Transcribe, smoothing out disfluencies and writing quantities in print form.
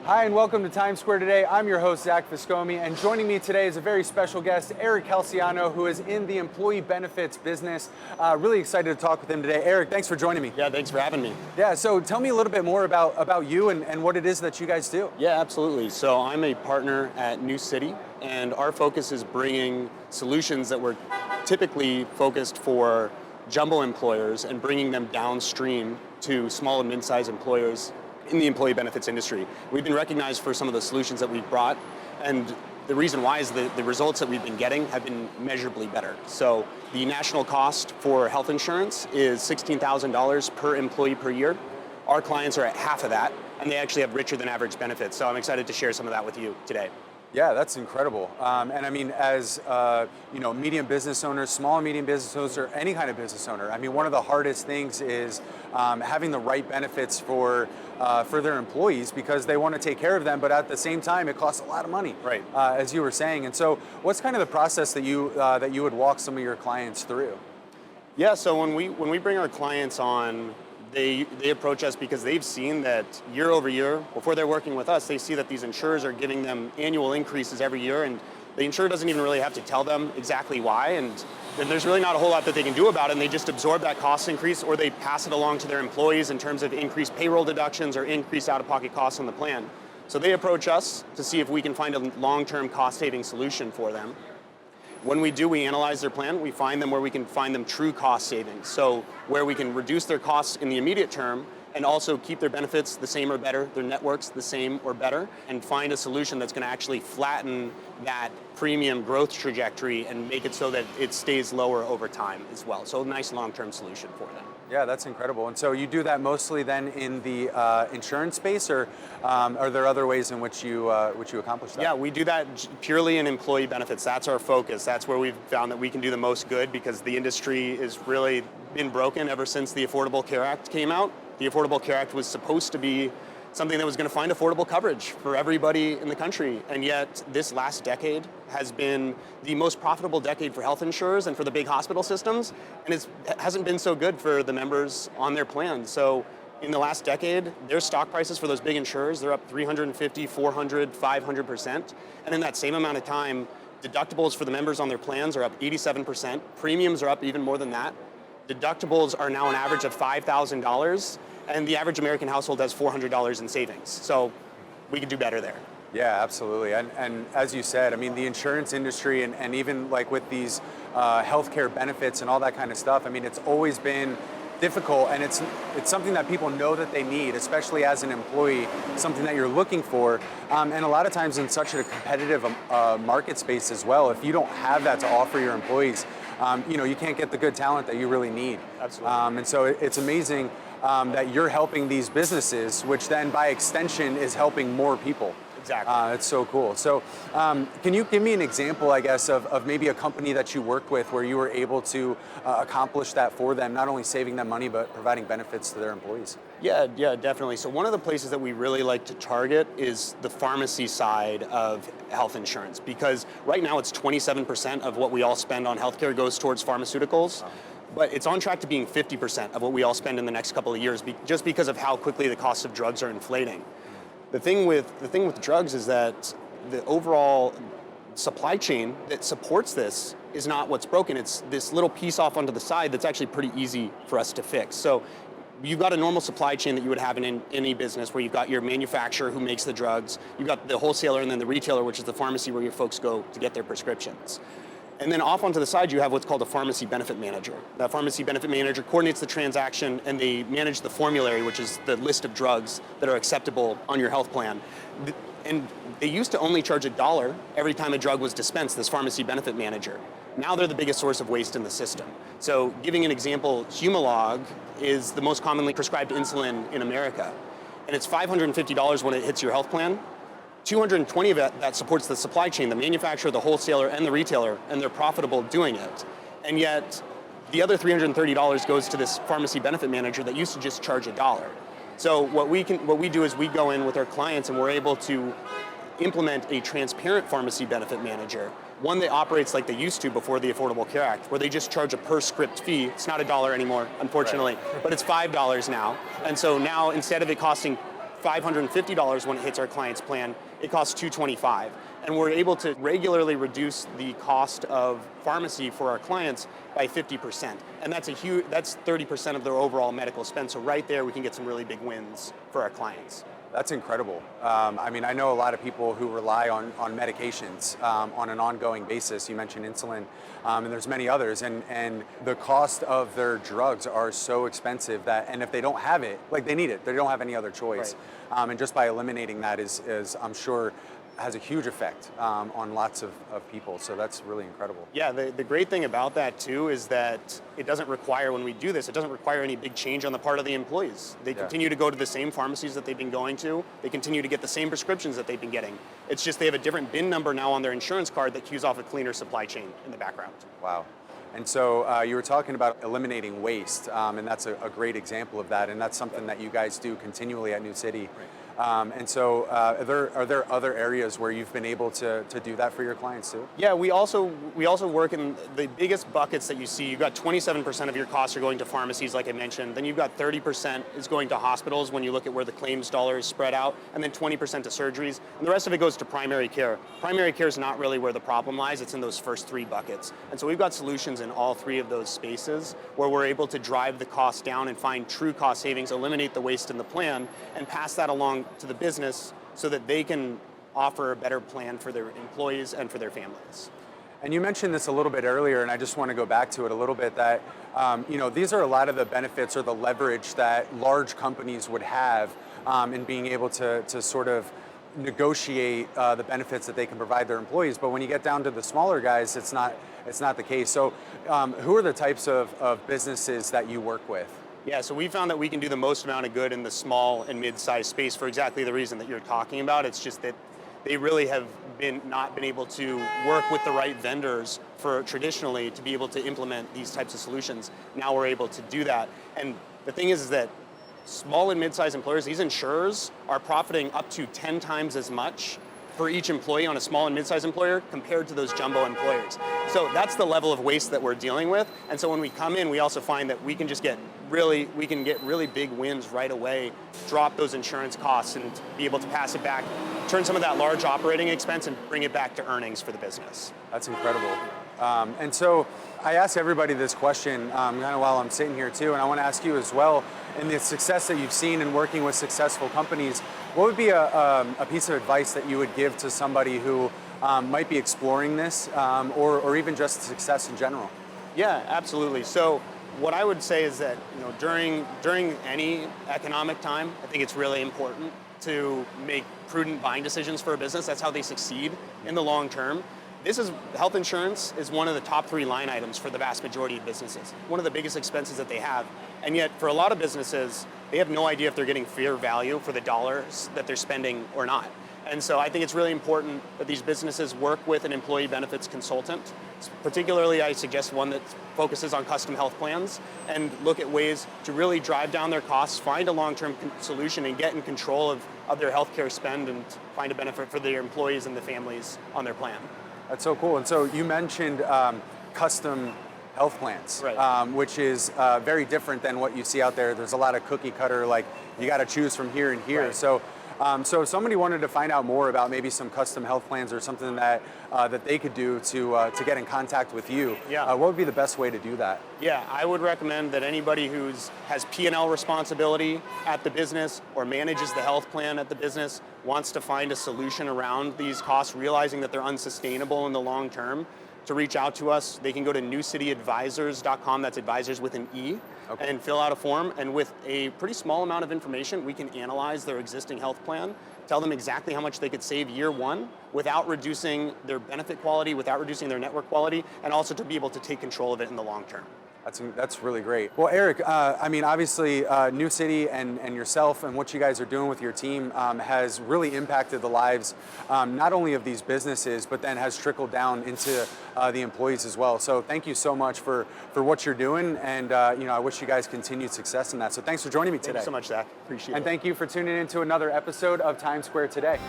Hi, and welcome to Times Square Today. I'm your host, Zach Fiscomi, and joining me today is a very special guest, Eric Calciano, who is in the employee benefits business. Really excited to talk with him today. Eric, thanks for joining me. Yeah, thanks for having me. Yeah, so tell me a little bit more about you and what it is that you guys do. Yeah, absolutely. So I'm a partner at New City, and our focus is bringing solutions that were typically focused for jumbo employers and bringing them downstream to small and mid-sized employers in the employee benefits industry. We've been recognized for some of the solutions that we've brought, and the reason why is the results that we've been getting have been measurably better. So the national cost for health insurance is $16,000 per employee per year. Our clients are at half of that, and they actually have richer than average benefits. So I'm excited to share some of that with you today. Yeah, that's incredible. And I mean, as medium business owners, small and medium business owners, or any kind of business owner, I mean, one of the hardest things is having the right benefits for their employees, because they want to take care of them, but at the same time, it costs a lot of money, right? As you were saying. And so, what's kind of the process that you would walk some of your clients through? Yeah, so when we bring our clients on, they approach us because they've seen that year over year, before they're working with us, they see that these insurers are giving them annual increases every year, and the insurer doesn't even really have to tell them exactly why, and there's really not a whole lot that they can do about it, and they just absorb that cost increase, or they pass it along to their employees in terms of increased payroll deductions or increased out-of-pocket costs on the plan. So they approach us to see if we can find a long-term cost-saving solution for them. When we do, we analyze their plan. We find them where we can find them true cost savings. So where we can reduce their costs in the immediate term and also keep their benefits the same or better, their networks the same or better, and find a solution that's going to actually flatten that premium growth trajectory and make it so that it stays lower over time as well. So a nice long-term solution for them. Yeah, that's incredible. And so you do that mostly then in the insurance space, or are there other ways in which you accomplish that? Yeah, we do that purely in employee benefits. That's our focus. That's where we've found that we can do the most good, because the industry has really been broken ever since the Affordable Care Act came out. The Affordable Care Act was supposed to be something that was going to find affordable coverage for everybody in the country. And yet this last decade has been the most profitable decade for health insurers and for the big hospital systems. And it hasn't been so good for the members on their plans. So in the last decade, their stock prices for those big insurers, they're up 350, 400, 500%. And in that same amount of time, deductibles for the members on their plans are up 87%. Premiums are up even more than that. Deductibles are now an average of $5,000, and the average American household has $400 in savings. So we could do better there. Yeah, absolutely. And as you said, I mean, the insurance industry and even like with these healthcare benefits and all that kind of stuff, I mean, it's always been difficult, and it's something that people know that they need, especially as an employee, something that you're looking for. And a lot of times in such a competitive market space as well, if you don't have that to offer your employees, you can't get the good talent that you really need. Absolutely. And so it's amazing that you're helping these businesses, which then by extension is helping more people. Exactly. It's so cool. So can you give me an example, I guess, of maybe a company that you worked with where you were able to accomplish that for them, not only saving them money, but providing benefits to their employees? Yeah, definitely. So one of the places that we really like to target is the pharmacy side of health insurance, because right now it's 27% of what we all spend on healthcare goes towards pharmaceuticals. But it's on track to being 50% of what we all spend in the next couple of years, just because of how quickly the cost of drugs are inflating. The thing with drugs is that the overall supply chain that supports this is not what's broken. It's this little piece off onto the side that's actually pretty easy for us to fix. So you've got a normal supply chain that you would have in any business, where you've got your manufacturer who makes the drugs, you've got the wholesaler, and then the retailer, which is the pharmacy where your folks go to get their prescriptions. And then off onto the side, you have what's called a pharmacy benefit manager. That pharmacy benefit manager coordinates the transaction, and they manage the formulary, which is the list of drugs that are acceptable on your health plan. And they used to only charge $1 every time a drug was dispensed, this pharmacy benefit manager. Now they're the biggest source of waste in the system. So giving an example, Humalog is the most commonly prescribed insulin in America. And it's $550 when it hits your health plan. 220 of it that supports the supply chain, the manufacturer, the wholesaler, and the retailer, and they're profitable doing it. And yet, the other $330 goes to this pharmacy benefit manager that used to just charge $1. So what we do is we go in with our clients, and we're able to implement a transparent pharmacy benefit manager, one that operates like they used to before the Affordable Care Act, where they just charge a per script fee. It's not $1 anymore, unfortunately, but it's $5 now. And so now, instead of it costing $550 when it hits our client's plan, it costs $225. And we're able to regularly reduce the cost of pharmacy for our clients by 50%. And that's that's 30% of their overall medical spend. So right there, we can get some really big wins for our clients. That's incredible. I mean, I know a lot of people who rely on medications on an ongoing basis. You mentioned insulin, and there's many others, and the cost of their drugs are so expensive that, and if they don't have it, like they need it, they don't have any other choice. Right. And just by eliminating that is I'm sure, has a huge effect on lots of people. So that's really incredible. Yeah, the great thing about that too is that it doesn't require, when we do this, it doesn't require any big change on the part of the employees. They continue to go to the same pharmacies that they've been going to. They continue to get the same prescriptions that they've been getting. It's just they have a different BIN number now on their insurance card that cues off a cleaner supply chain in the background. Wow. And so you were talking about eliminating waste, and that's a great example of that, and that's something that you guys do continually at New City. Right. And so are there other areas where you've been able to do that for your clients too? Yeah, we also work in the biggest buckets that you see. You've got 27% of your costs are going to pharmacies, like I mentioned. Then you've got 30% is going to hospitals when you look at where the claims dollar is spread out, and then 20% to surgeries. And the rest of it goes to primary care. Primary care is not really where the problem lies. It's in those first three buckets. And so we've got solutions in all three of those spaces where we're able to drive the cost down and find true cost savings, eliminate the waste in the plan, and pass that along to the business so that they can offer a better plan for their employees and for their families. And you mentioned this a little bit earlier, and I just want to go back to it a little bit, that these are a lot of the benefits or the leverage that large companies would have in being able to sort of negotiate the benefits that they can provide their employees. But when you get down to the smaller guys, it's not the case. So who are the types of businesses that you work with? Yeah, so we found that we can do the most amount of good in the small and mid-sized space for exactly the reason that you're talking about. It's just that they really have not been able to work with the right vendors for traditionally to be able to implement these types of solutions. Now we're able to do that. And the thing is that small and mid-sized employers, these insurers are profiting up to 10 times as much for each employee on a small and mid-sized employer compared to those jumbo employers. So that's the level of waste that we're dealing with. And so when we come in, we also find that we can get really big wins right away, drop those insurance costs and be able to pass it back, turn some of that large operating expense and bring it back to earnings for the business. That's incredible. And so I ask everybody this question kind of while I'm sitting here too, and I want to ask you as well, in the success that you've seen in working with successful companies, what would be a piece of advice that you would give to somebody who might be exploring this or even just success in general? Yeah, absolutely. So what I would say is that during any economic time, I think it's really important to make prudent buying decisions for a business. That's how they succeed in the long term. Health insurance is one of the top 3 line items for the vast majority of businesses, one of the biggest expenses that they have. And yet for a lot of businesses, they have no idea if they're getting fair value for the dollars that they're spending or not. And so I think it's really important that these businesses work with an employee benefits consultant. Particularly, I suggest one that focuses on custom health plans and look at ways to really drive down their costs, find a long-term solution, and get in control of their healthcare spend and find a benefit for their employees and the families on their plan. That's so cool. And so you mentioned custom health plans, right. Which is very different than what you see out there. There's a lot of cookie cutter, like you got to choose from here and here. Right. So if somebody wanted to find out more about maybe some custom health plans or something that they could do to get in contact with you, what would be the best way to do that? Yeah, I would recommend that anybody who has P&L responsibility at the business or manages the health plan at the business wants to find a solution around these costs, realizing that they're unsustainable in the long term, to reach out to us. They can go to newcityadvisors.com, that's advisors with an E, and fill out a form. And with a pretty small amount of information, we can analyze their existing health plan, tell them exactly how much they could save year one without reducing their benefit quality, without reducing their network quality, and also to be able to take control of it in the long term. That's really great. Well, Eric, I mean, obviously, New City and yourself and what you guys are doing with your team has really impacted the lives not only of these businesses, but then has trickled down into the employees as well. So thank you so much for what you're doing, and I wish you guys continued success in that. So thanks for joining me today. Thank you so much, Zach. Appreciate it. And thank you for tuning in to another episode of Times Square Today.